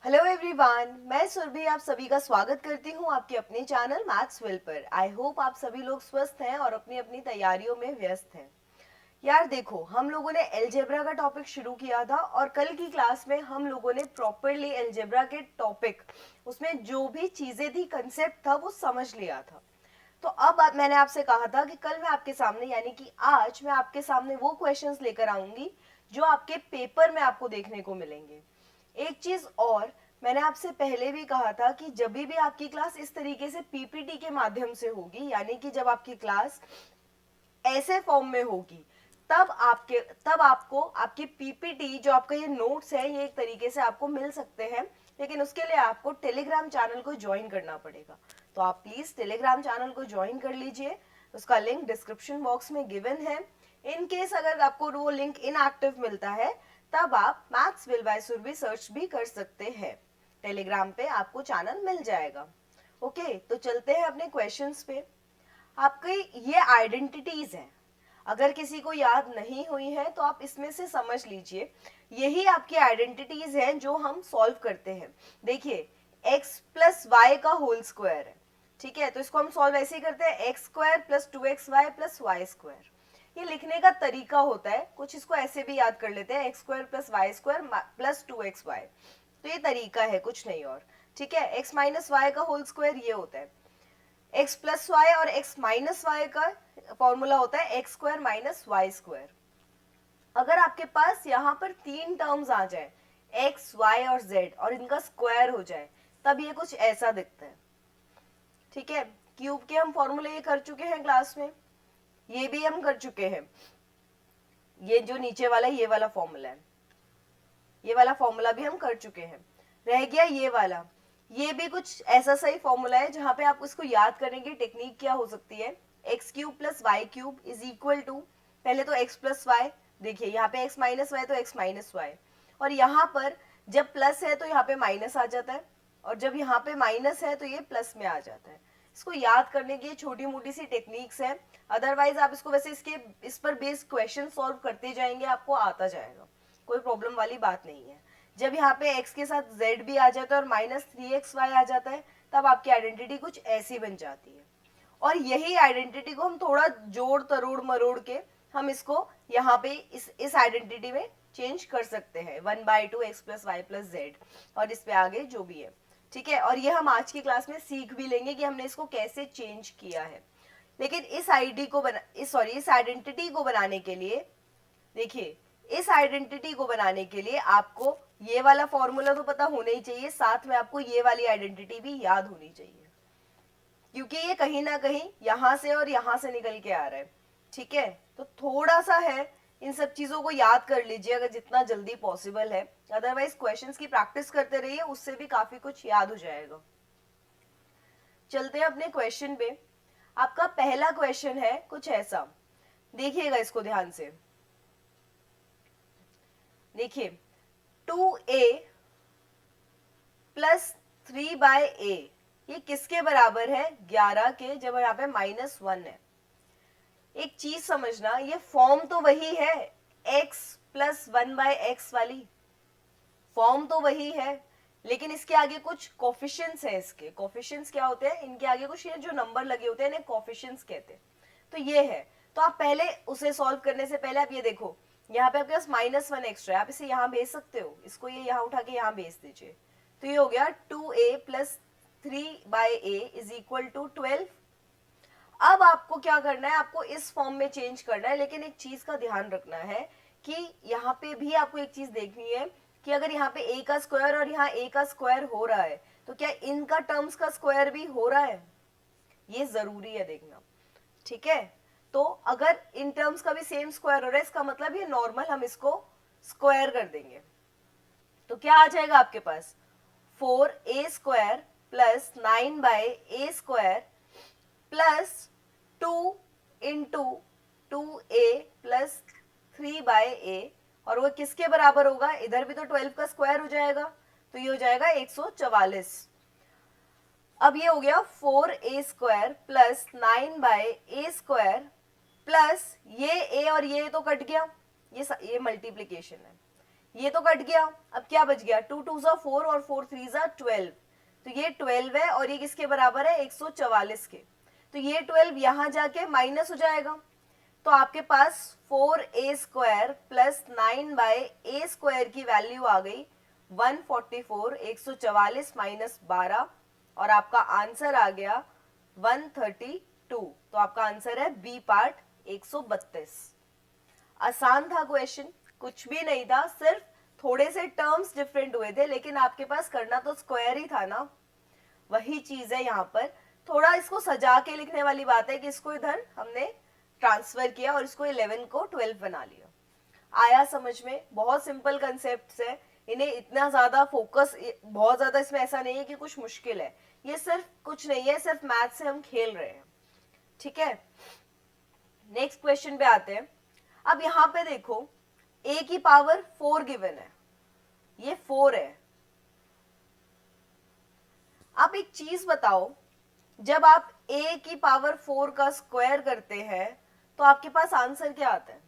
Hello everyone, मैं सुरभि आप सभी का स्वागत करती हूँ आपके अपने चैनल मैथ्स विल पर। आई होप आप सभी लोग स्वस्थ हैं और अपनी अपनी तैयारियों में व्यस्त हैं। यार देखो, हम लोगों ने एलजेब्रा का टॉपिक शुरू किया था और कल की क्लास में हम लोगों ने प्रॉपरली एलजेब्रा के टॉपिक, उसमें जो भी चीजें थी, कंसेप्ट था, वो समझ लिया था। तो अब मैंने आपसे कहा था कि कल मैं आपके सामने यानी कि आज मैं आपके सामने वो क्वेश्चंस लेकर आऊंगी जो आपके पेपर में आपको देखने को मिलेंगे। एक चीज और, मैंने आपसे पहले भी कहा था कि जब भी आपकी क्लास इस तरीके से पीपीटी के माध्यम से होगी, यानी कि जब आपकी क्लास ऐसे फॉर्म में होगी, तब आपको आपकी पीपीटी जो आपका ये नोट्स है, ये एक तरीके से आपको मिल सकते हैं। लेकिन उसके लिए आपको टेलीग्राम चैनल को ज्वाइन करना पड़ेगा। तो आप प्लीज टेलीग्राम चैनल को ज्वाइन कर लीजिए। उसका लिंक डिस्क्रिप्शन बॉक्स में गिवन है। इन केस अगर आपको वो लिंक इनएक्टिव मिलता है, तब आप maths will by Surabhi search भी कर सकते हैं। टेलीग्राम पे आपको चैनल मिल जाएगा। ओके, तो चलते हैं अपने क्वेश्चंस पे। आपकी ये आइडेंटिटीज हैं, अगर किसी को याद नहीं हुई है तो आप इसमें से समझ लीजिए। यही आपकी आइडेंटिटीज हैं जो हम सॉल्व करते हैं। देखिए, x प्लस वाई का होल स्क्वायर है, ठीक है, तो इसको हम सॉल्व ऐसे ही करते हैं, X square plus 2xy plus Y square. ये लिखने का तरीका होता है कुछ, इसको ऐसे भी याद कर लेते हैं, X square plus Y square plus 2xy। तो ये तरीका है, कुछ नहीं और। ठीक है, x माइनस वाई का होल स्क्वायर ये होता है। x प्लस वाई और x माइनस वाई का फॉर्मूला होता है X square minus Y square. अगर आपके पास यहाँ पर तीन टर्म्स आ जाए, x, y और z, और इनका स्क्वायर हो जाए, तब ये कुछ ऐसा दिखता है। ठीक है, क्यूब के हम फॉर्मूले ये कर चुके हैं क्लास में, ये भी हम कर चुके हैं। ये जो नीचे वाला ये वाला फॉर्मूला है, ये वाला फॉर्मूला भी हम कर चुके हैं। रह गया ये वाला, ये भी कुछ ऐसा सही फॉर्मूला है जहां पे आप इसको याद करने की टेक्निक क्या हो सकती है, x cube plus Y cube is equal to, पहले तो एक्स प्लस वाई, देखिए यहाँ पे एक्स माइनस वाई तो एक्स माइनस वाई, और यहाँ पर जब प्लस है तो यहाँ पे माइनस आ जाता है, और जब यहाँ पे माइनस है तो ये प्लस में आ जाता है। इसको याद करने की छोटी मोटी सी टेक्निक्स है। अदरवाइज आप इसको वैसे इस पर बेस्ड क्वेश्चन सॉल्व करते जाएंगे, आपको आता जाएगा, कोई प्रॉब्लम वाली बात नहीं है। जब यहाँ पे x के साथ z भी आ जाता है और माइनस 3xy आ जाता है, तब आपकी आइडेंटिटी कुछ ऐसी बन जाती है। और यही आइडेंटिटी को हम थोड़ा जोड़ तरोड़ मरोड़ के हम इसको यहाँ पे इस आइडेंटिटी में चेंज कर सकते हैं, 1/2 x plus Y plus Z, और इस पे आगे जो भी है। ठीक है, और ये हम आज की क्लास में सीख भी लेंगे कि हमने इसको कैसे चेंज किया है। लेकिन इस आइडेंटिटी को बनाने के लिए, देखिए, इस आइडेंटिटी को बनाने के लिए आपको ये वाला फॉर्मूला तो पता होना ही चाहिए, साथ में आपको ये वाली आइडेंटिटी भी याद होनी चाहिए, क्योंकि ये कहीं ना कहीं यहां से और यहां से निकल के आ रहा है। ठीक है, तो थोड़ा सा है, इन सब चीजों को याद कर लीजिए अगर जितना जल्दी पॉसिबल है। अदरवाइज क्वेश्चंस की प्रैक्टिस करते रहिए, उससे भी काफी कुछ याद हो जाएगा। चलते हैं अपने क्वेश्चन पे। आपका पहला क्वेश्चन है कुछ ऐसा, देखिएगा इसको ध्यान से। देखिए, 2a प्लस 3/a, ये किसके बराबर है, 11 के, जब यहाँ पे -1 है। एक चीज समझना, ये फॉर्म तो वही है, x प्लस 1/x वाली फॉर्म तो वही है, लेकिन इसके आगे कुछ कोफिशिएंट्स है। इसके कोफिशिएंट्स क्या होते हैं, इनके आगे कुछ ये जो नंबर लगे होते हैं इन्हें कोफिशिएंट्स कहते हैं। तो ये है, तो आप पहले उसे सॉल्व करने से पहले आप ये देखो, यहाँ पे आपके पास -1 एक्स्ट्रा है, आप इसे यहाँ भेज सकते हो, इसको ये यहाँ उठा के यहाँ भेज दीजिए। तो ये हो गया 2a plus 3/a is equal to 12। अब आपको क्या करना है, आपको इस फॉर्म में चेंज करना है, लेकिन एक चीज का ध्यान रखना है कि यहाँ पे भी आपको एक चीज देखनी है कि अगर यहाँ पे a का स्क्वायर और यहाँ a का स्क्वायर हो रहा है, तो क्या इनका टर्म्स का स्क्वायर भी हो रहा है, ये जरूरी है देखना। ठीक है, तो अगर इन टर्म्स का भी सेम स्क्वायर हो रहा है, इसका मतलब ये नॉर्मल, हम इसको स्क्वायर कर देंगे। तो क्या आ जाएगा आपके पास, 4a square plus 9/a square plus 2 into 2a plus 3/a, और वो किसके बराबर होगा, इधर भी तो 12 का स्क्वायर हो जाएगा, तो ये हो जाएगा 144। अब ये हो गया 4a square plus 9/a square plus ये a और ये तो कट गया, ये मल्टीप्लीकेशन है, ये तो कट गया, अब क्या बच गया, 2 2 4 और 4 3 12, तो ये 12 है और ये किसके बराबर है, 144 के। तो ये 12 यहां जाके माइनस हो जाएगा, तो आपके पास 4a² प्लस 9/a² की वैल्यू आ गई 144, 144 माइनस 12, और आपका आंसर आ गया 132। तो आपका आंसर है बी पार्ट 132। आसान था क्वेश्चन, कुछ भी नहीं था, सिर्फ थोड़े से टर्म्स डिफरेंट हुए थे, लेकिन आपके पास करना तो स्क्वायर ही था ना, वही चीज है यहाँ पर। थोड़ा इसको सजा के लिखने वाली बात है कि इसको इधर हमने ट्रांसफर किया और इसको 11 को 12 बना लिया। आया समझ में? बहुत सिंपल कंसेप्ट है, इन्हें इतना ज्यादा फोकस, बहुत ज्यादा इसमें ऐसा नहीं है कि कुछ मुश्किल है, ये सिर्फ कुछ नहीं है, सिर्फ मैथ से हम खेल रहे हैं। ठीक है, नेक्स्ट क्वेश्चन पे आते हैं। अब यहां पे देखो a की पावर 4 गिवन है, ये 4 है। अब एक चीज बताओ, जब आप a की पावर 4 का स्क्वायर करते हैं तो आपके पास आंसर क्या आता है?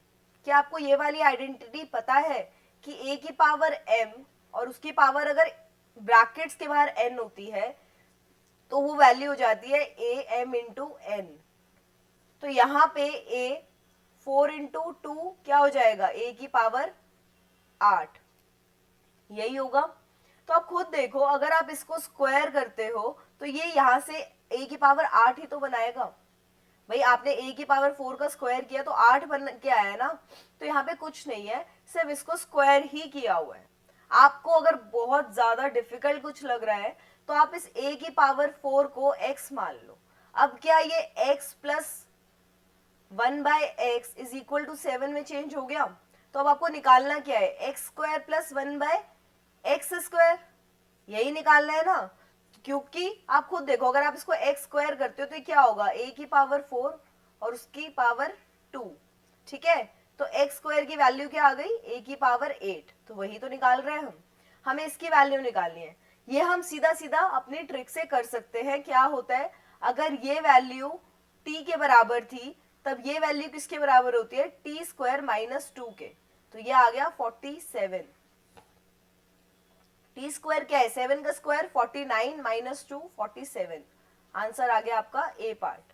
क्या आपको ये वाली आइडेंटिटी पता है कि a की पावर m और उसकी पावर अगर ब्रैकेट्स के बाहर n होती है तो वो वैल्यू हो जाती है am इंटू n। तो यहाँ पे a 4 इंटू 2 क्या हो जाएगा, a की पावर 8, यही होगा। तो आप खुद देखो, अगर आप इसको स्क्वायर करते हो तो ये यहाँ से a की पावर 8 ही तो बनाएगा। भाई आपने a की पावर 4 का स्क्वायर किया तो 8 बन के आया ना, तो यहाँ पे कुछ नहीं है, सिर्फ इसको स्क्वायर ही किया हुआ है। आपको अगर बहुत ज्यादा डिफिकल्ट कुछ लग रहा है तो आप इस a की पावर 4 को x मान लो। अब क्या ये x plus 1/x is equal to 7 में चेंज हो गया? तो अब आपको निकालना क्या है, x² प्लस 1/x², यही निकालना है ना। क्योंकि आप खुद देखो, अगर आप इसको x² करते हो तो क्या होगा, a की पावर 4 और उसकी पावर 2, ठीक है। तो x² की वैल्यू क्या आ गई, a की पावर 8, तो वही तो निकाल रहे हैं हम, हमें इसकी वैल्यू निकालनी है। ये हम सीधा सीधा अपनी ट्रिक से कर सकते हैं। क्या होता है, अगर ये वैल्यू t के बराबर थी तब ये वैल्यू किसके बराबर होती है, t² माइनस 2 के, तो ये आ गया 47। t² क्या है, 7 का स्क्वायर 49 माइनस 2 47, आंसर आ गया आपका ए पार्ट।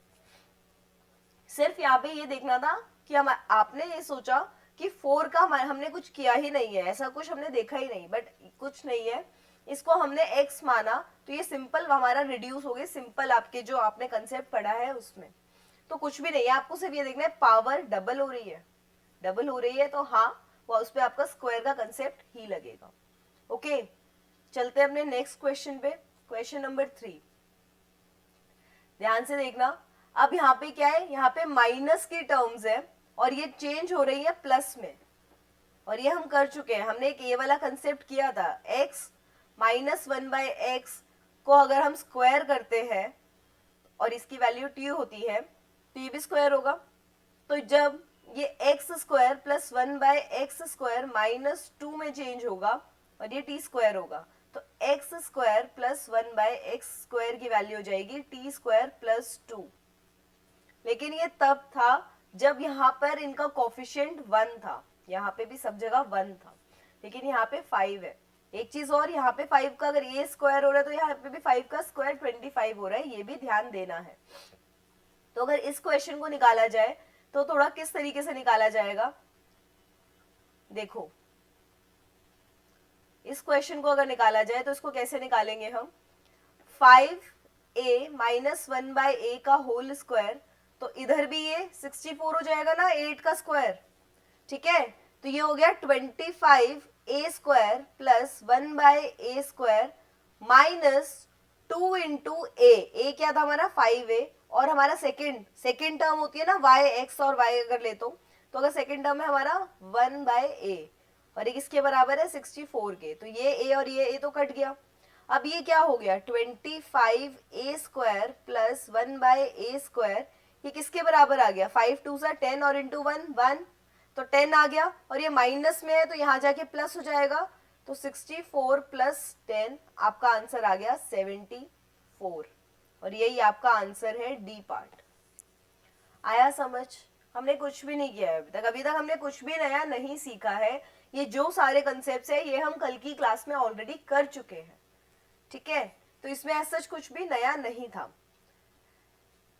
सिर्फ यहाँ पे ये देखना था कि हम, आपने ये सोचा कि 4 का हमने कुछ किया ही नहीं है, ऐसा कुछ हमने देखा ही नहीं, बट कुछ नहीं है, इसको हमने x माना तो ये सिंपल हमारा रिड्यूस हो गया, सिंपल आपके जो आपने कंसेप्ट पढ़ा है उसमें। तो कुछ भी नहीं है, आपको सिर्फ ये देखना है पावर डबल हो रही है, डबल हो रही है तो हाँ, वो उस पर आपका स्क्वायर का कंसेप्ट ही लगेगा। ओके, चलते हैं अपने नेक्स्ट क्वेश्चन पे, क्वेश्चन नंबर 3। ध्यान से देखना, अब यहाँ पे क्या है, यहाँ पे माइनस की टर्म्स है और ये चेंज हो रही है प्लस में, और ये हम कर चुके हैं, हमने एक ये वाला कंसेप्ट किया था, x माइनस 1/x को अगर हम स्क्वायर करते हैं और इसकी वैल्यू t होती है तो ये भी स्क्वायर होगा। तो जब ये x² प्लस 1/x² माइनस 2 में चेंज होगा और ये t² होगा, तो x² प्लस 1/x² की वैल्यू हो जाएगी t² प्लस 2। लेकिन ये तब था जब यहाँ पर इनका कोफिशिएंट 1 था, यहाँ पे भी सब जगह 1 था, लेकिन यहाँ पे 5 है। एक चीज और, यहाँ पे 5 का अगर ये स्क्वायर हो रहा है तो यहाँ पे भी 5 का स्क्वायर 25 हो रहा है, ये भी ध्यान देना है। तो अगर इस क्वेश्चन को निकाला जाए तो थोड़ा किस तरीके से निकाला जाएगा, देखो इस क्वेश्चन को अगर निकाला जाए तो इसको कैसे निकालेंगे हम, 5a माइनस 1/a का होल स्क्वायर, तो इधर भी ये 64 हो जाएगा ना 8 का स्क्वायर, ठीक है। तो ये हो गया 25a² plus 1/a² minus 2 into a क्या था हमारा 5a, और हमारा सेकेंड टर्म होती है ना y, x और y अगर ले तो अगर सेकेंड टर्म है हमारा 1/a और ये किसके बराबर है 64 के, तो ये a और ये a तो कट गया। अब ये क्या हो गया 25a² प्लस 1/a², ये किसके बराबर आ गया, 5 2 10 और इंटू 1 1, तो 10 आ गया, और ये माइनस में है तो यहाँ जाके प्लस हो जाएगा, तो 64 प्लस 10 आपका आंसर आ गया 74, और यही आपका आंसर है डी पार्ट। आया समझ? हमने कुछ भी नहीं किया है अभी तक हमने कुछ भी नया नहीं सीखा है ये जो सारे कंसेप्ट है ये हम कल की क्लास में ऑलरेडी कर चुके हैं, ठीक है, तो इसमें ऐसा कुछ भी नया नहीं था।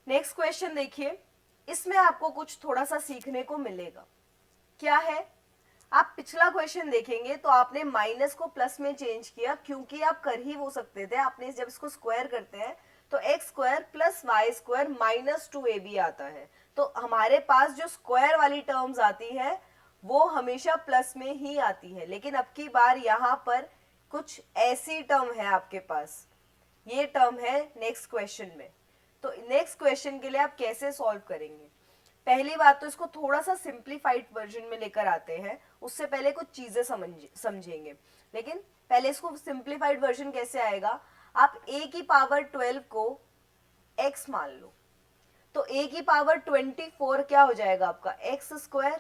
नेक्स्ट क्वेश्चन देखिए, इसमें आपको कुछ थोड़ा सा सीखने को मिलेगा। क्या है, आप पिछला क्वेश्चन देखेंगे तो आपने माइनस को प्लस में चेंज किया, क्योंकि आप कर ही वो सकते थे, आपने जब इसको स्क्वायर करते हैं तो X square plus Y square minus 2ab आता है, तो हमारे पास जो स्क्वायर वाली टर्म्स आती है वो हमेशा प्लस में ही आती है। लेकिन अब की बार यहाँ पर कुछ ऐसी टर्म है आपके पास, ये टर्म है नेक्स्ट क्वेश्चन में। तो नेक्स्ट क्वेश्चन के लिए आप कैसे सॉल्व करेंगे, पहली बात तो इसको थोड़ा सा सिंप्लीफाइड वर्जन में लेकर आते हैं, उससे पहले कुछ चीजें समझेंगे। लेकिन पहले इसको सिंप्लीफाइड वर्जन कैसे आएगा, आप a की पावर 12 को x मान लो, तो a की पावर 24 क्या हो जाएगा आपका x स्क्वायर।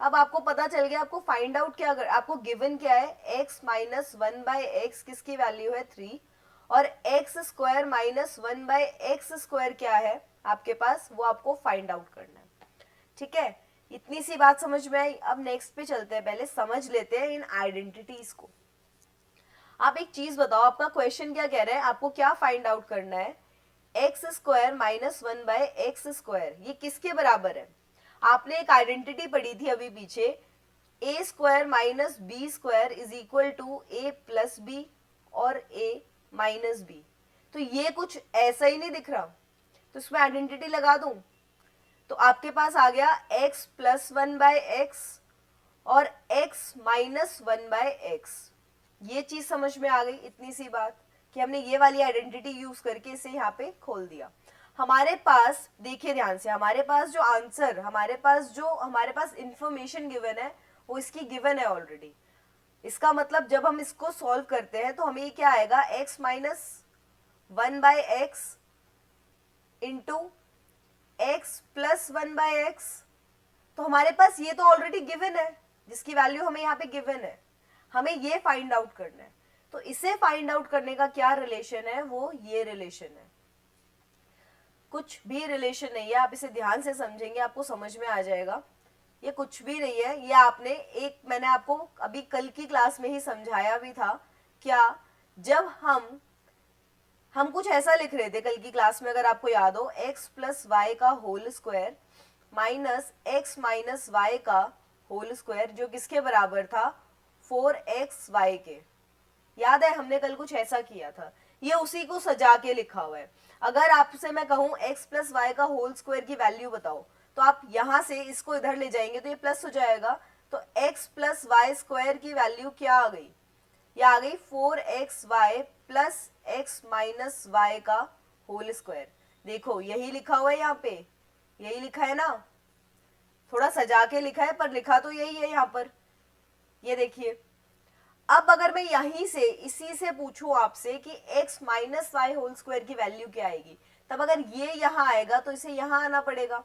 अब आपको पता चल गया, आपको फाइंड आउट क्या कर, आपको गिवन क्या है, x माइनस 1/x किसकी वैल्यू है 3, और x square minus 1/x square क्या है आपके पास, वो आपको फाइंड आउट करना है, ठीक है। इतनी सी बात समझ में आई। अब नेक्स्ट पे चलते हैं, पहले समझ लेते हैं इन आइडेंटिटीज को। आप एक चीज बताओ, आपका क्वेश्चन क्या कह रहा है, आपको क्या फाइंड आउट करना है, X square minus 1/x square ये किसके बराबर है। आपने एक आइडेंटिटी पढ़ी थी अभी पीछे, a square minus b square is equal to A plus b और ए माइनस बी। तो ये कुछ ऐसा ही नहीं दिख रहा, तो इसमें आइडेंटिटी लगा दूं तो आपके पास आ गया x प्लस 1/x और x माइनस 1/x। ये चीज समझ में आ गई, इतनी सी बात कि हमने ये वाली आइडेंटिटी यूज करके इसे यहाँ पे खोल दिया। हमारे पास देखिए ध्यान से, हमारे पास जो आंसर, हमारे पास इंफॉर्मेशन गिवन है वो इसकी गिवन है ऑलरेडी। इसका मतलब जब हम इसको सॉल्व करते हैं तो हमें क्या आएगा, x minus 1/x into x plus 1/x। तो हमारे पास ये तो ऑलरेडी गिवन है, जिसकी वैल्यू हमें यहाँ पे गिवन है, हमें ये फाइंड आउट करना है। तो इसे फाइंड आउट करने का क्या रिलेशन है, वो ये रिलेशन है, कुछ भी रिलेशन नहीं है। आप इसे ध्यान से समझेंगे आपको समझ में आ जाएगा, ये कुछ भी नहीं है। ये मैंने आपको अभी कल की क्लास में ही समझाया भी था। क्या, जब हम कुछ ऐसा लिख रहे थे कल की क्लास में, अगर आपको याद हो, x प्लस वाई का whole square minus x minus Y का होल स्क्वायर, जो किसके बराबर था, 4xy के। याद है हमने कल कुछ ऐसा किया था, ये उसी को सजा के लिखा हुआ है। अगर आपसे मैं कहूं x प्लस वाई का होल स्क्वायर की वैल्यू बताओ, तो आप यहां से इसको इधर ले जाएंगे तो ये प्लस हो जाएगा, तो x प्लस वाई स्क्वायर की वैल्यू क्या आ गई, ये आ गई 4xy plus x minus Y का होल स्क्वायर। देखो यही लिखा हुआ है यहाँ पे, यही लिखा है ना, थोड़ा सजा के लिखा है पर लिखा तो यही है यहाँ पर, ये देखिए। अब अगर मैं यहीं से इसी से पूछूं आपसे कि x minus Y whole square की वैल्यू क्या आएगी, तब अगर ये यहाँ आएगा तो इसे यहाँ आना पड़ेगा,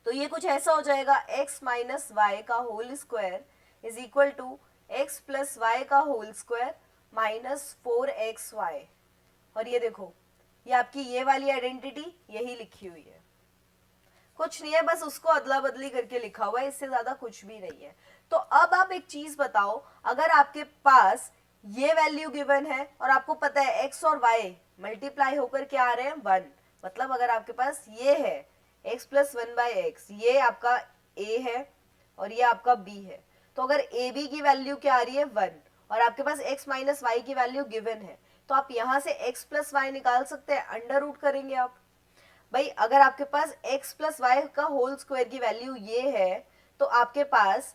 तो ये कुछ ऐसा हो जाएगा, x माइनस वाई का whole square is equal to x plus Y का होल स्क्वायर माइनस 4xy। और ये देखो, ये आपकी ये वाली आइडेंटिटी यही लिखी हुई है, कुछ नहीं है, बस उसको अदला बदली करके लिखा हुआ है, इससे ज्यादा कुछ भी नहीं है। तो अब आप एक चीज बताओ, अगर आपके पास ये वैल्यू गिवन है और आपको पता है x और y मल्टीप्लाई होकर क्या आ रहे हैं, 1, मतलब अगर आपके पास ये है x प्लस 1/x, ये आपका a है और ये आपका b है, तो अगर ab की वैल्यू क्या आ रही है, 1, और आपके पास x माइनस वाई की वैल्यू गिवन है, तो आप यहां से x प्लस वाई निकाल सकते हैं, अंडर रूट करेंगे आप। भाई अगर आपके पास x प्लस वाई का होल स्क्वायर की वैल्यू ये है, तो आपके पास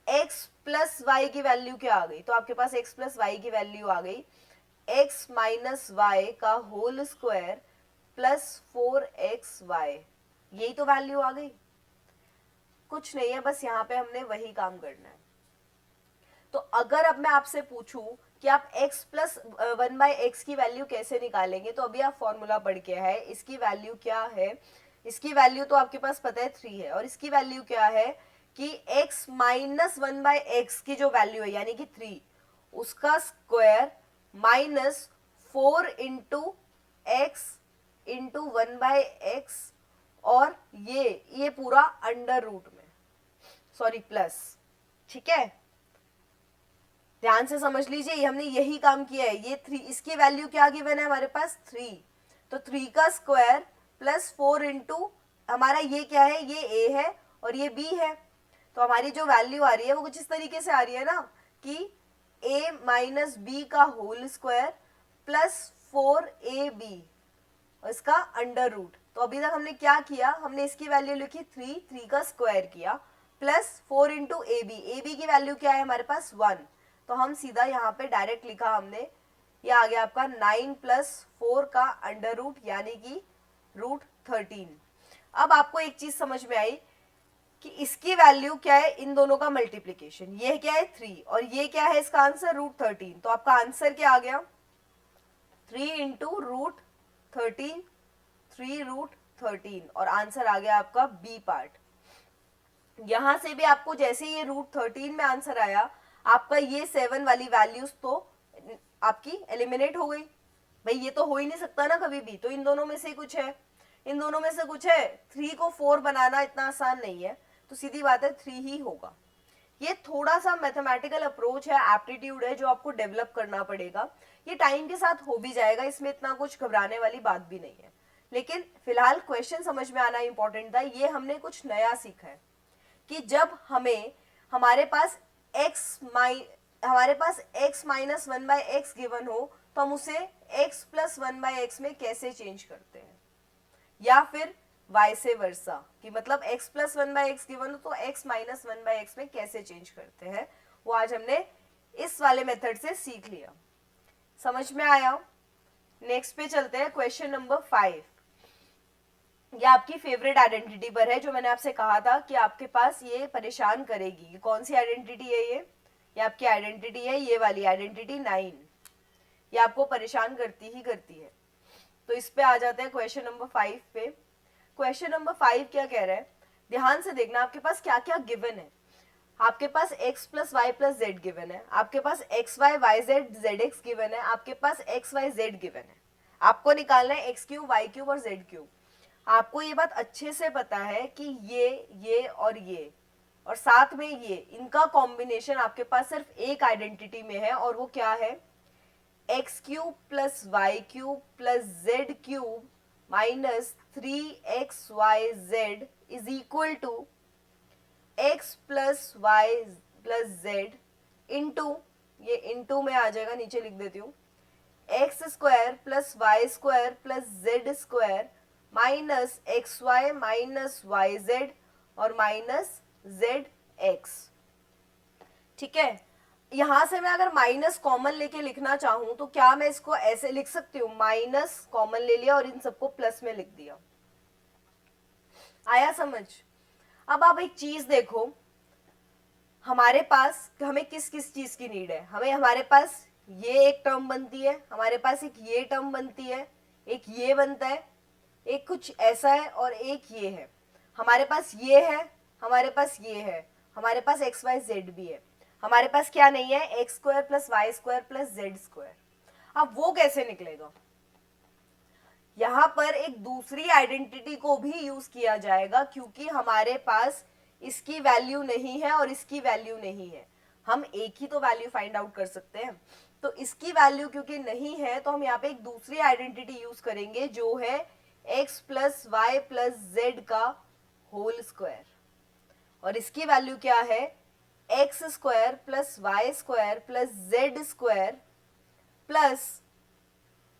x प्लस वाई की वैल्यू क्या आ गई, तो आपके पास x प्लस वाई की वैल्यू आ गई x माइनस वाई का होल स्क्वायर प्लस 4xy, यही तो वैल्यू आ गई, कुछ नहीं है, बस यहाँ पे हमने वही काम करना है। तो अगर अब मैं आपसे पूछूं कि आप x प्लस 1/x की वैल्यू कैसे निकालेंगे, तो अभी आप फॉर्मूला पढ़ के है, इसकी वैल्यू क्या है, इसकी वैल्यू तो आपके पास पता है 3 है, और इसकी वैल्यू क्या है कि x माइनस 1/x की जो वैल्यू है यानी कि 3, उसका square minus 4 into x into 1/x, और ये पूरा अंडर रूट में, सॉरी प्लस, ठीक है, ध्यान से समझ लीजिए, ये हमने यही काम किया है। ये 3, इसकी वैल्यू क्या गिवन है हमारे पास 3, तो 3 का स्क्वायर प्लस 4 इंटू हमारा ये क्या है, ये ए है और ये बी है। तो हमारी जो वैल्यू आ रही है वो कुछ इस तरीके से आ रही है ना कि a माइनस बी का होल स्क्वायर प्लस 4ab और इसका अंडर रूट। तो अभी तक हमने क्या किया, हमने इसकी वैल्यू लिखी 3 का स्क्वायर किया प्लस 4 इंटू ए बी की वैल्यू क्या है हमारे पास 1, तो हम सीधा यहाँ पे डायरेक्ट लिखा हमने, ये आ गया आपका 9 प्लस 4 का अंडर रूट यानी कि रूट 13। अब आपको एक चीज समझ में आई कि इसकी वैल्यू क्या है, इन दोनों का मल्टीप्लीकेशन, ये क्या है 3 और ये क्या है इसका आंसर रूट 13। तो आपका आंसर क्या आ गया 3 इंटू रूट 13, 3 रूट 13 और आंसर आ गया आपका बी पार्ट। यहां से भी आपको जैसे ये रूट 13 में आंसर आया, आपका ये 7 वाली वैल्यूज तो आपकी एलिमिनेट हो गई। भाई ये तो हो ही नहीं सकता ना कभी भी, तो इन दोनों में से कुछ है, इन दोनों में से कुछ है। 3 को 4 बनाना इतना आसान नहीं है, तो सीधी बात है 3 ही होगा। ये थोड़ा सा मैथमेटिकल अप्रोच है, एप्टीट्यूड है जो आपको डेवलप करना पड़ेगा। ये टाइम के साथ हो भी जाएगा, इसमें इतना कुछ घबराने वाली बात भी नहीं है। लेकिन फिलहाल क्वेश्चन समझ में आना इंपॉर्टेंट था। ये हमने कुछ नया सीखा है कि जब हमारे पास x माइनस 1/x गिवन हो तो हम उसे x प्लस 1/x में कैसे चेंज करते हैं, या फिर वाइसे वर्सा कि मतलब x प्लस 1/x गिवन हो तो x माइनस 1/x में कैसे चेंज करते हैं, वो आज हमने इस वाले मेथड से सीख लिया। समझ में आया? नेक्स्ट पे चलते हैं, क्वेश्चन नंबर 5। ये आपकी फेवरेट आइडेंटिटी पर है, जो मैंने आपसे कहा था कि आपके पास ये परेशान करेगी। कौन सी आइडेंटिटी है ये आपकी आइडेंटिटी है, ये वाली आइडेंटिटी 9। ये आपको परेशान करती ही करती है। तो इस पे आ जाते हैं क्वेश्चन नंबर 5 पे। क्वेश्चन नंबर 5 क्या कह रहा है, ध्यान से देखना आपके पास क्या क्या गिवन है। आपके पास x plus Y plus z given है, आपके पास x y y z z x given है, आपके पास एक्स वाई जेड गिवन है। आपको निकालना है एक्स क्यूब वाई क्यूब और जेड क्यूब। आपको ये बात अच्छे से पता है कि ये और साथ में ये, इनका कॉम्बिनेशन आपके पास सिर्फ एक आइडेंटिटी में है और वो क्या है, x cube plus Y cube plus Z cube minus 3xyz is equal to X plus Y plus Z into, ये इंटू में आ जाएगा, नीचे लिख देती हूँ, X square plus Y square plus Z square minus X Y minus Y Z और minus Z X. ठीक है, यहां से मैं अगर माइनस कॉमन लेके लिखना चाहूं तो क्या मैं इसको ऐसे लिख सकती हूँ, माइनस कॉमन ले लिया और इन सबको प्लस में लिख दिया। आया समझ? अब आप एक चीज देखो, हमारे पास हमें किस किस चीज की नीड है, हमारे पास ये एक टर्म बनती है, हमारे पास एक ये टर्म बनती है, एक ये बनता है, एक कुछ ऐसा है और एक ये है। हमारे पास ये है, हमारे पास ये है, हमारे पास एक्स वाई जेड भी है। हमारे पास क्या नहीं है, X square plus Y square plus Z square. अब वो कैसे निकलेगा, यहां पर एक दूसरी आइडेंटिटी को भी यूज किया जाएगा, क्योंकि हमारे पास इसकी वैल्यू नहीं है और इसकी वैल्यू नहीं है। हम एक ही तो वैल्यू फाइंड आउट कर सकते हैं, तो इसकी वैल्यू क्योंकि नहीं है तो हम यहाँ पे एक दूसरी आइडेंटिटी यूज करेंगे जो है x plus Y plus Z का होल स्क्वायर, और इसकी वैल्यू क्या है, X square plus Y square plus Z square plus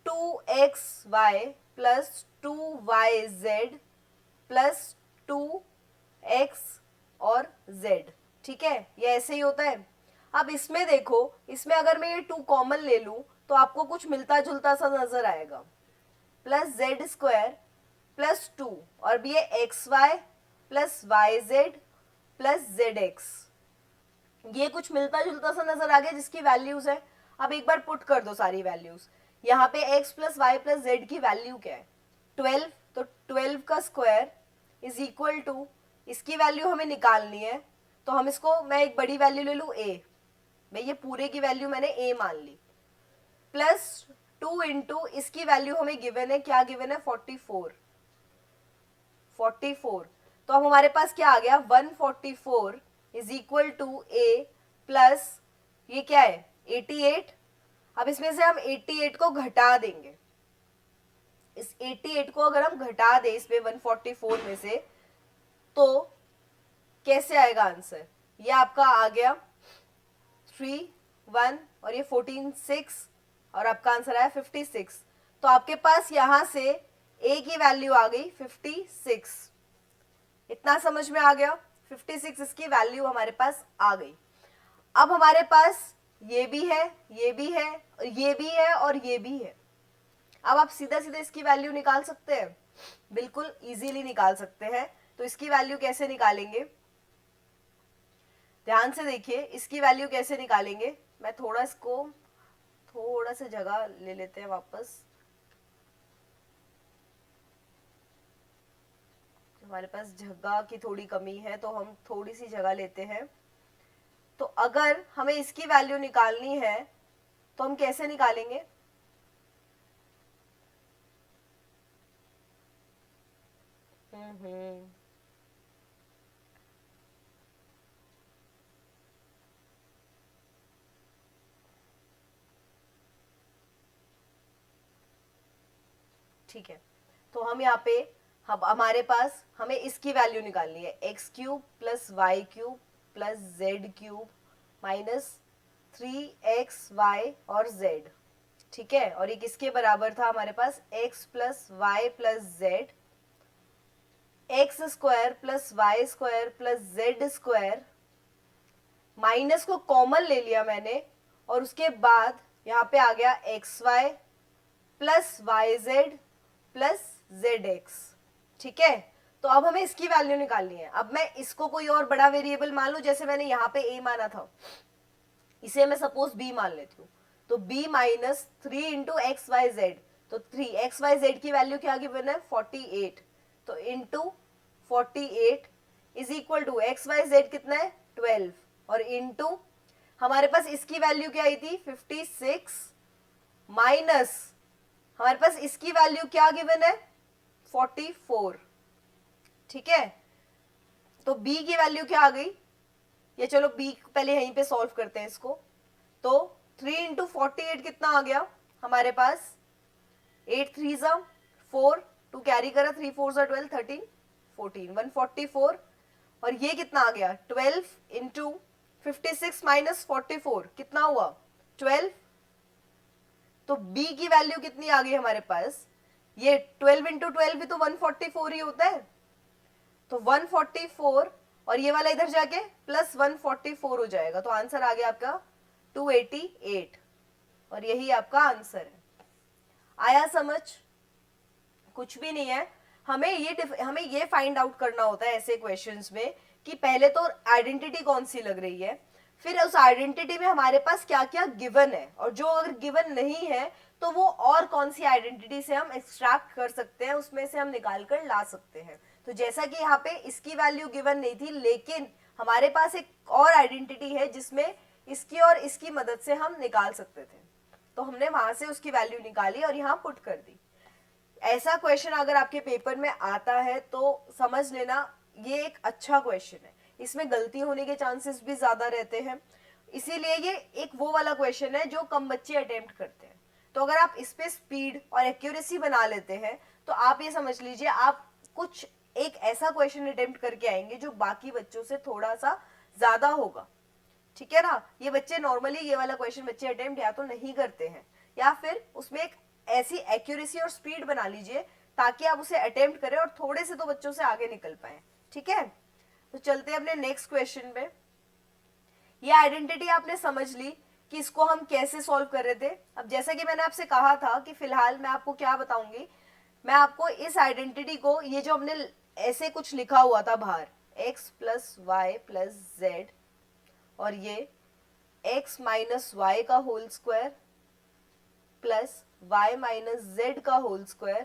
2xy plus 2yz plus 2x और z। ठीक है, ये ऐसे ही होता है। अब इसमें देखो, इसमें अगर मैं ये 2 कॉमन ले लूं तो आपको कुछ मिलता जुलता सा नजर आएगा, प्लस जेड स्क्वायर प्लस 2 और ये X Y plus Y Z plus Z X, ये कुछ मिलता जुलता सा नजर आ गया जिसकी वैल्यूज है। अब एक बार पुट कर दो सारी वैल्यूज, यहाँ पे x plus Y plus Z की वैल्यू क्या है 12, तो 12 का स्क्वायर इज इक्वल टू, इसकी वैल्यू हमें निकालनी है तो हम इसको, मैं एक बड़ी वैल्यू ले लूँ a, मैं ये पूरे की वैल्यू मैंने a मान ली, प्लस 2 इंटू इसकी वैल्यू हमें गिवन है, क्या गिवन है 44, तो अब हमारे पास क्या आ गया 144 is equal to A plus ये क्या है 88। अब इसमें से हम 88 को घटा देंगे, इस 88 को अगर हम घटा दें इसमें 144 में से तो कैसे आएगा आंसर? ये आपका आ गया 3 1 और ये 14 6 और आपका आंसर आया 56। तो आपके पास यहां से ए की वैल्यू आ गई 56। इतना समझ में आ गया? 56 इसकी वैल्यू हमारे पास आ गई। अब हमारे पास ये भी है, ये भी है, ये भी है और ये भी है। अब आप सीधा सीधा इसकी वैल्यू निकाल सकते हैं, बिल्कुल इजीली निकाल सकते हैं। तो इसकी वैल्यू कैसे निकालेंगे, ध्यान से देखिए, इसकी वैल्यू कैसे निकालेंगे। मैं थोड़ा इसको थोड़ा सा जगह ले लेते हैं वापस, हमारे पास जगह की थोड़ी कमी है तो हम थोड़ी सी जगह लेते हैं। तो अगर हमें इसकी वैल्यू निकालनी है तो हम कैसे निकालेंगे? ठीक है, तो हम यहाँ पे हमारे पास हमें इसकी वैल्यू निकालनी है, x cube plus Y cube plus Z cube minus 3xy और z। ठीक है, और ये किसके बराबर था हमारे पास? x plus Y plus Z, X square plus Y square plus Z square, minus को कॉमन ले लिया मैंने और उसके बाद यहाँ पे आ गया X Y plus Y Z plus Z X. ठीक है, तो अब हमें इसकी वैल्यू निकालनी है। अब मैं इसको कोई और बड़ा वेरिएबल मान लूं, जैसे मैंने यहाँ पे a माना था, इसे मैं सपोज b मान लेती हूँ। तो b minus 3 into X Y Z, तो 3xyz की वैल्यू क्या गिवन है? 48। तो into 48 is equal to X Y Z कितना है? 12 और इंटू हमारे पास इसकी वैल्यू क्या आई थी? 56 माइनस हमारे पास इसकी वैल्यू क्या गिवन है? 44। ठीक है, तो b की वैल्यू क्या आ गई? ये चलो b पहले यहीं पे सॉल्व करते हैं इसको। तो 3 इंटू 48 कितना आ गया हमारे पास? 8 3 जा 4, 2 कैरी करा, 3 4 जा 12, 13 14, 144। और ये कितना आ गया? 12 इंटू 56 माइनस 44 कितना हुआ? 12। तो b की वैल्यू कितनी आ गई हमारे पास? ये 12 इंटू 12 भी तो 144 ही होता है, तो 144 और ये वाला इधर जाके प्लस 144 हो जाएगा। तो आंसर आ गया आपका 288 और यही आपका आंसर है। आया समझ? कुछ भी नहीं है, हमें ये फाइंड आउट करना होता है ऐसे क्वेश्चंस में कि पहले तो आइडेंटिटी कौन सी लग रही है, फिर उस आइडेंटिटी में हमारे पास क्या क्या गिवन है, और जो अगर गिवन नहीं है तो वो और कौन सी आइडेंटिटी से हम एक्सट्रैक्ट कर सकते हैं, उसमें से हम निकाल कर ला सकते हैं। तो जैसा कि यहाँ पे इसकी वैल्यू गिवन नहीं थी, लेकिन हमारे पास एक और आइडेंटिटी है जिसमें इसकी और इसकी मदद से हम निकाल सकते थे, तो हमने वहां से उसकी वैल्यू निकाली और यहाँ पुट कर दी। ऐसा क्वेश्चन अगर आपके पेपर में आता है तो समझ लेना ये एक अच्छा क्वेश्चन है, इसमें गलती होने के चांसेस भी ज्यादा रहते हैं, इसीलिए ये एक वो वाला क्वेश्चन है जो कम बच्चे अटेम्प्ट करते हैं। तो अगर आप इस पे स्पीड और एक्यूरेसी बना लेते हैं तो आप ये समझ लीजिए आप कुछ एक ऐसा क्वेश्चन अटेम्प्ट करके आएंगे जो बाकी बच्चों से थोड़ा सा ज्यादा होगा। ठीक है ना, ये बच्चे नॉर्मली ये वाला क्वेश्चन बच्चे अटेम्प्ट या तो नहीं करते हैं, या फिर उसमें एक ऐसी एक्यूरेसी और स्पीड बना लीजिए ताकि आप उसे अटेम्प्ट करें और थोड़े से तो बच्चों से आगे निकल पाए। ठीक है, तो चलते हैं अपने नेक्स्ट क्वेश्चन पे। ये आइडेंटिटी आपने समझ ली कि इसको हम कैसे सॉल्व कर रहे थे। अब जैसा कि मैंने आपसे कहा था कि फिलहाल मैं आपको क्या बताऊंगी, मैं आपको इस आइडेंटिटी को, ये जो हमने ऐसे कुछ लिखा हुआ था बाहर x plus Y plus Z और ये x माइनस वाई का whole square plus y minus Z का whole square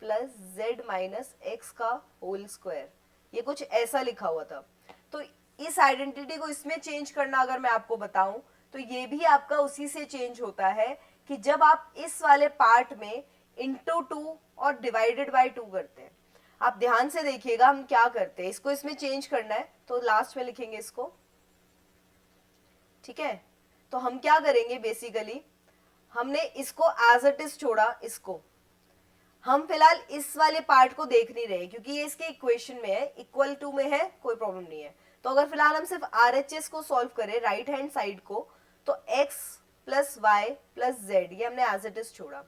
plus z minus x का होल स्क्वायर, ये कुछ ऐसा लिखा हुआ था। तो इस आइडेंटिटी को इसमें चेंज करना अगर मैं आपको बताऊं तो ये भी आपका उसी से चेंज होता है कि जब आप इस वाले पार्ट में इंटू 2 और डिवाइडेड बाय 2 करते हैं। आप ध्यान से देखिएगा हम क्या करते हैं, इसको इसमें चेंज करना है तो लास्ट में लिखेंगे इसको ठीक है, तो हम क्या करेंगे बेसिकली, हमने इसको एज इट इज छोड़ा, इसको हम फिलहाल इस वाले पार्ट को देख नहीं रहे क्योंकि ये इसके इक्वेशन में है, इक्वल टू में है, कोई प्रॉब्लम नहीं है। तो अगर फिलहाल हम सिर्फ RHS को सॉल्व करें राइट हैंड साइड को, तो x plus Y plus Z ये हमने एज इट इज छोड़ा।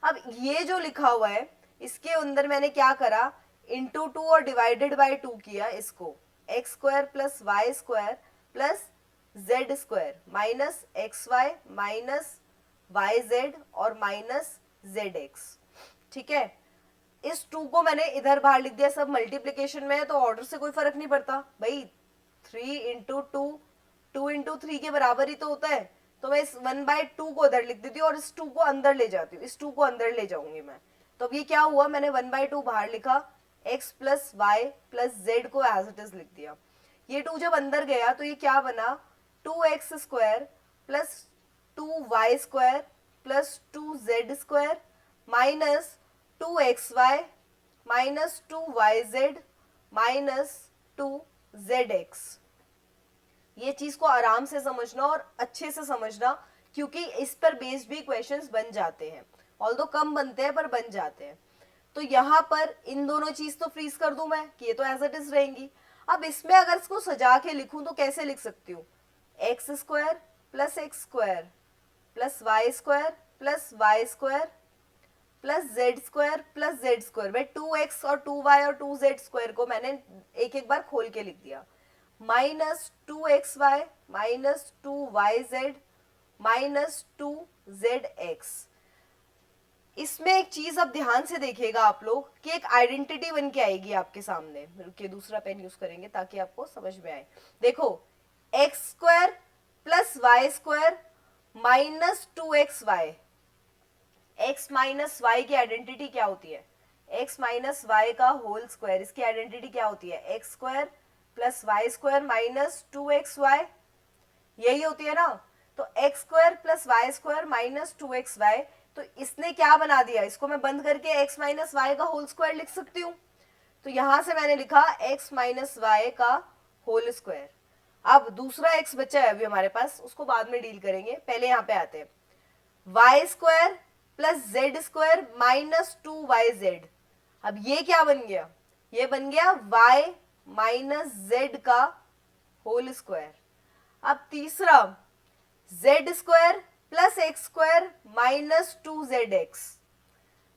अब ये जो लिखा हुआ है इसके अंदर मैंने क्या करा, इंटू 2 और डिवाइडेड बाई 2 किया इसको, X square plus Y square plus Z square minus X Y minus Y Z और माइनस जेड एक्स। ठीक है, इस 2 को मैंने इधर बाहर लिख दिया, सब मल्टीप्लीकेशन में है तो ऑर्डर से कोई फर्क नहीं पड़ता भाई, 3 इंटू 2 2 इंटू 3 के बराबर ही तो होता है, तो मैं इस 1/2 को इधर लिख देती हूँ और इस 2 को अंदर ले जाती हूँ, इस 2 को अंदर ले जाऊंगी मैं। तो अब ये क्या हुआ, मैंने 1/2 बाहर लिखा, x plus Y plus Z को एज इट इज लिख दिया। ये 2 जब अंदर गया तो ये क्या बना, 2x square plus 2y square plus 2z square minus 2xy minus 2yz minus 2zx। ये चीज को आराम से समझना और अच्छे से समझना क्योंकि इस पर बेस्ड भी क्वेश्चंस बन जाते हैं, ऑल्दो कम बनते हैं पर बन जाते हैं। तो यहाँ पर इन दोनों चीज तो फ्रीज कर दूं मैं कि ये तो एज इट इज रहेंगी। अब इसमें अगर इसको सजा के लिखूं तो कैसे लिख सकती हूँ, X square plus X square plus Y square plus Y square plus Z square plus Z square. भाई 2x और 2y और 2z स्क्वायर को मैंने एक एक बार खोल के लिख दिया, minus 2xy minus 2yz minus 2zx। इसमें एक चीज अब ध्यान से देखिएगा आप लोग कि एक आइडेंटिटी बन के आएगी आपके सामने। रुकिए दूसरा पेन यूज करेंगे ताकि आपको समझ में आए। देखो X square plus Y square minus 2xy, x minus Y की आइडेंटिटी क्या होती है, x माइनस वाई का होल स्क्वायर, इसकी आइडेंटिटी क्या होती है, X square plus Y square minus 2xy, यही होती है ना। तो X square plus Y square minus 2xy, तो इसने क्या बना दिया, इसको मैं बंद करके x माइनस वाई का होल स्क्वायर लिख सकती हूँ। तो यहां से मैंने लिखा x माइनस वाई का होल स्क्वायर। अब दूसरा x बचा है अभी हमारे पास, उसको बाद में डील करेंगे, पहले यहाँ पे आते हैं। Y square plus Z square minus 2yz। अब ये क्या बन गया, ये बन गया y माइनस जेड का होल स्क्वायर। अब तीसरा z square plus X square minus 2zx,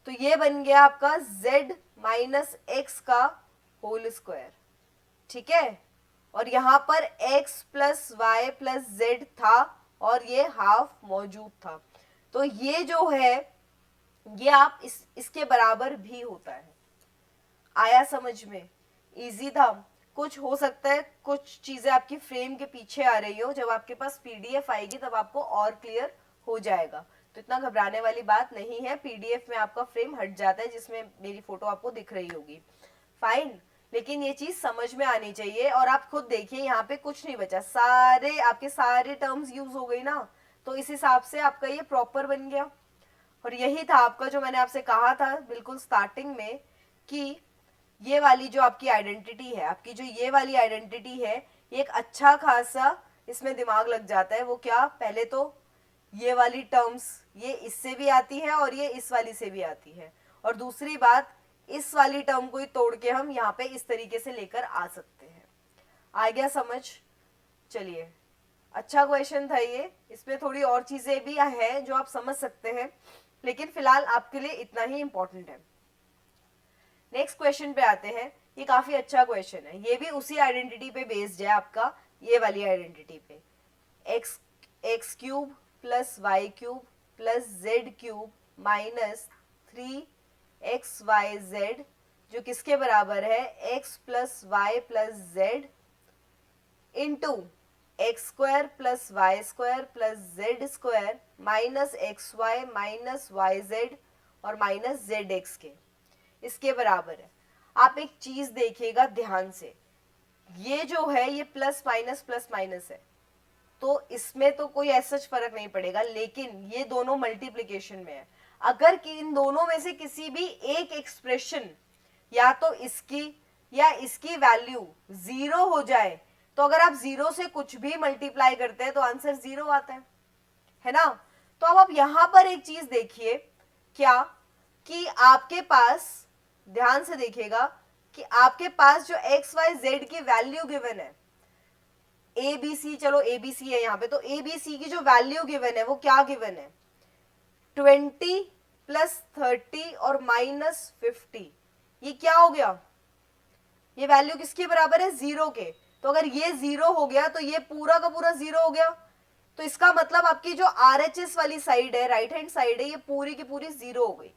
तो ये बन गया आपका z माइनस एक्स का होल स्क्वायर। ठीक है, और यहां पर x plus Y plus Z था और ये हाफ मौजूद था, तो ये जो है ये आप इसके बराबर भी होता है। आया समझ में, इजी था। कुछ हो सकता है कुछ चीजें आपकी फ्रेम के पीछे आ रही हो, जब आपके पास PDF आएगी तब आपको और क्लियर हो जाएगा, तो इतना घबराने वाली बात नहीं है। PDF में आपका फ्रेम हट जाता है जिसमें मेरी फोटो आपको दिख रही होगी, फाइन। लेकिन ये चीज समझ में आनी चाहिए। और आप खुद देखिए यहाँ पे कुछ नहीं बचा, सारे आपके सारे टर्म्स यूज हो गई ना, तो इस हिसाब से आपका ये प्रॉपर बन गया। और यही था आपका जो मैंने आपसे कहा था बिल्कुल स्टार्टिंग में कि ये वाली जो आपकी आइडेंटिटी है, आपकी जो ये वाली आइडेंटिटी है, ये एक अच्छा खासा इसमें दिमाग लग जाता है। वो क्या, पहले तो ये वाली टर्म्स ये इससे भी आती है और ये इस वाली से भी आती है, और दूसरी बात इस वाली टर्म को ही तोड़ के हम यहाँ पे इस तरीके से लेकर आ सकते हैं। आ गया समझ? चलिए, अच्छा क्वेश्चन था ये, इसमें थोड़ी और चीजें भी है जो आप समझ सकते हैं, लेकिन फिलहाल आपके लिए इतना ही इंपॉर्टेंट है। नेक्स्ट क्वेश्चन पे आते हैं। ये काफी अच्छा क्वेश्चन है, ये भी उसी आइडेंटिटी पे बेस्ड है, आपका ये वाली आइडेंटिटी पे। X cube plus Y cube plus Z cube minus 3xyz जो किसके बराबर है, x plus Y plus Z into X square plus Y square plus Z square minus X Y minus Y Z और minus Z X के, इसके बराबर है। आप एक चीज देखिएगा ध्यान से, ये जो है ये प्लस माइनस है, तो इसमें तो कोई ऐसा फर्क नहीं पड़ेगा, लेकिन ये दोनों मल्टीप्लिकेशन में है। अगर कि इन दोनों में से किसी भी एक एक्सप्रेशन या तो इसकी या इसकी वैल्यू 0 हो जाए तो अगर आप जीरो से कुछ भी मल्टीप्लाई करते हैं तो आंसर जीरो आता है ना। तो अब आप यहां पर एक चीज देखिए, क्या कि आपके पास, ध्यान से देखिएगा कि आपके पास जो एक्स वाई जेड की वैल्यू गिवन है, ए बी सी, चलो ए बी सी है यहाँ पे, तो ए बी सी की जो वैल्यू गिवन है वो क्या गिवन है, 20 प्लस 30 और माइनस 50। ये क्या हो गया, ये वैल्यू किसके बराबर है, जीरो के। तो अगर ये जीरो हो गया तो ये पूरा का पूरा जीरो हो गया। तो इसका मतलब आपकी जो आरएचएस वाली साइड है, राइट हैंड साइड है, ये पूरी की पूरी जीरो हो गई।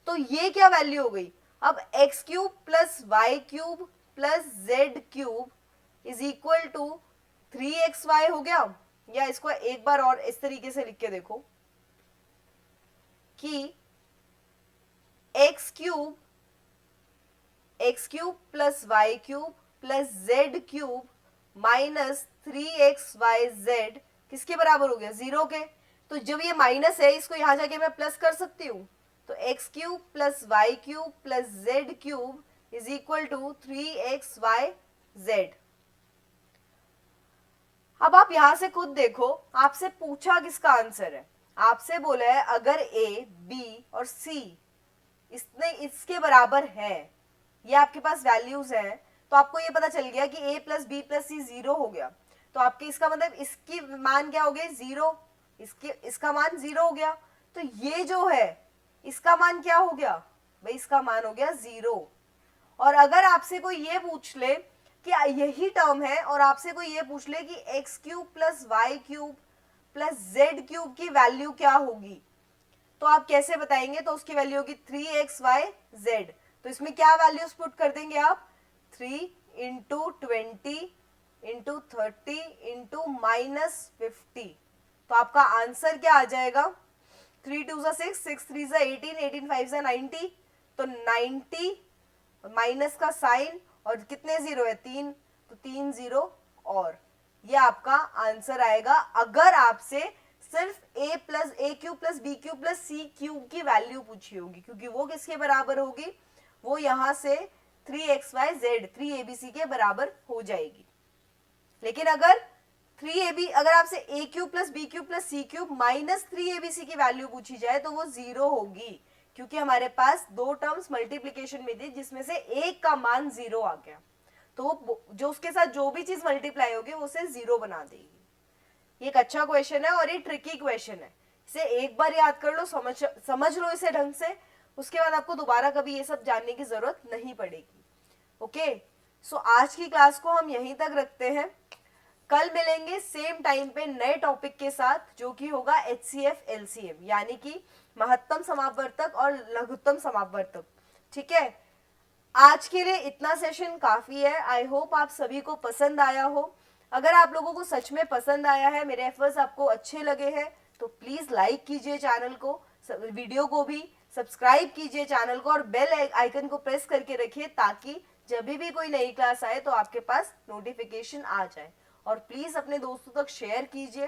तो ये क्या वैल्यू हो गई, अब X cube plus Y cube plus Z cube is equal to 3xy हो गया। या इसको एक बार और इस तरीके से लिख के देखो कि X cube plus Y cube plus Z cube minus 3xyz किसके बराबर हो गया, जीरो के। तो जब ये माइनस है इसको यहां जाके मैं प्लस कर सकती हूं, तो X cube plus Y cube plus Z cube is equal to 3xyz। अब आप यहां से खुद देखो, आपसे पूछा किसका आंसर है, आपसे बोला है अगर ए बी और सी इसके बराबर है, ये आपके पास वैल्यूज हैं, तो आपको ये पता चल गया कि a plus B plus C zero हो गया। तो आपके इसका मतलब इसकी मान क्या हो गए, जीरो, इसका मान जीरो हो गया। तो ये जो है इसका मान क्या हो गया भाई, इसका मान हो गया जीरो। और अगर आपसे कोई ये पूछ ले कि यही टर्म है और आपसे कोई ये पूछ ले कि X cube plus Y cube plus Z cube की वैल्यू क्या होगी, तो आप कैसे बताएंगे, तो उसकी वैल्यू होगी 3xyz। तो इसमें क्या वैल्यूज पुट कर देंगे आप, 3 इंटू 20 इंटू 30 इंटू माइनस 50। तो आपका आंसर क्या आ जाएगा, 3 2 6, 6 3 18, 18 5 90। तो 90 माइनस का साइन और कितने जीरो है, 3, तो 3 जीरो। और ये आपका आंसर आएगा अगर आपसे सिर्फ a plus A cube plus B cube plus C cube की वैल्यू पूछी होगी, क्योंकि वो किसके बराबर होगी, वो यहां से 3xyz 3abc के बराबर हो जाएगी। लेकिन अगर 3ab अगर आपसे a cube plus B cube plus C cube minus 3abc की वैल्यू पूछी जाए तो वो जीरो होगी, क्योंकि हमारे पास दो टर्म्स मल्टीप्लीकेशन में थी जिसमें से एक का मान जीरो आ गया, तो जो उसके साथ जो भी चीज मल्टीप्लाई होगी वो उसे जीरो बना देगी। ये एक अच्छा क्वेश्चन है और ये ट्रिकी क्वेश्चन है, इसे एक बार याद कर लो, समझ लो इसे ढंग से, उसके बाद आपको दोबारा कभी ये सब जानने की जरूरत नहीं पड़ेगी। ओके, सो आज की क्लास को हम यहीं तक रखते हैं, कल मिलेंगे सेम टाइम पे नए टॉपिक के साथ जो कि होगा HCF LCM, यानी कि महत्तम समापवर्तक और लघुत्तम समापवर्तक। ठीक है, आज के लिए इतना सेशन काफी है। आई होप आप सभी को पसंद आया हो। अगर आप लोगों को सच में पसंद आया है, मेरे एफर्ट्स आपको अच्छे लगे हैं, तो प्लीज लाइक कीजिए चैनल को, वीडियो को भी सब्सक्राइब कीजिए चैनल को और बेल आइकन को प्रेस करके रखिए ताकि जब भी कोई नई क्लास आए तो आपके पास नोटिफिकेशन आ जाए। और प्लीज अपने दोस्तों तक शेयर कीजिए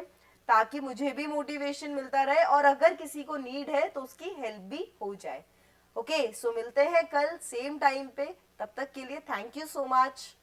ताकि मुझे भी मोटिवेशन मिलता रहे और अगर किसी को नीड है तो उसकी हेल्प भी हो जाए। ओके, सो मिलते हैं कल सेम टाइम पे, तब तक के लिए थैंक यू सो मच।